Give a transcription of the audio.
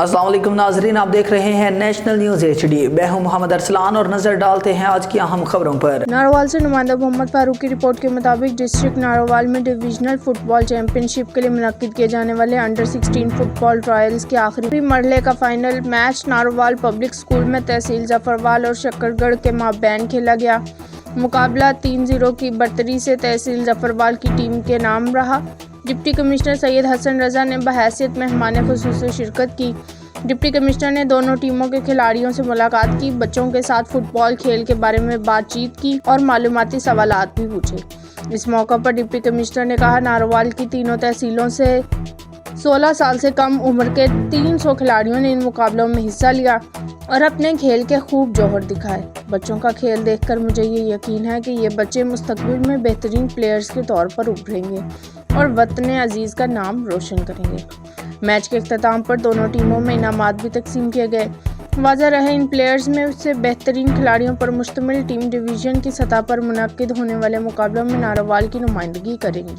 السلام علیکم ناظرین، آپ دیکھ رہے ہیں نیشنل نیوز HD۔ میں ہوں محمد ارسلان اور نظر ڈالتے ہیں آج کی اہم خبروں پر۔ ناروال سے نمائندہ محمد فاروق کی رپورٹ کے مطابق ڈسٹرکٹ ناروال میں ڈویژنل فٹ بال چیمپئن شپ کے لیے منعقد کیے جانے والے انڈر 16 فٹ بال ٹرائلز کے آخری مرحلے کا final match Narowal public school میں تحصیل ظفروال اور شکرگڑھ کے مابین کھیلا گیا۔ مقابلہ 3-0 کی برتری سے تحصیل ظفروال کی ٹیم کے نام رہا۔ ڈپٹی کمشنر سید حسن رضا نے بحیثیت مہمان خصوصی شرکت کی۔ ڈپٹی کمشنر نے دونوں ٹیموں کے کھلاڑیوں سے ملاقات کی، بچوں کے ساتھ فٹ بال کھیل کے بارے میں بات چیت کی اور معلوماتی سوالات بھی پوچھے۔ اس موقع پر ڈپٹی کمشنر نے کہا، ناروال کی تینوں تحصیلوں سے 16 سال سے کم عمر کے 300 کھلاڑیوں نے ان مقابلوں میں حصہ لیا اور اپنے کھیل کے خوب جوہر دکھائے۔ بچوں کا کھیل دیکھ کر مجھے یہ یقین ہے کہ یہ بچے مستقبل میں بہترین پلیئرز کے طور پر ابھریں گے اور وطن عزیز کا نام روشن کریں گے۔ میچ کے اختتام پر دونوں ٹیموں میں انعامات بھی تقسیم کیے گئے۔ واضح رہے، ان پلیئرز میں سے بہترین کھلاڑیوں پر مشتمل ٹیم ڈویژن کی سطح پر منعقد ہونے والے مقابلوں میں ناروال کی نمائندگی کریں گی۔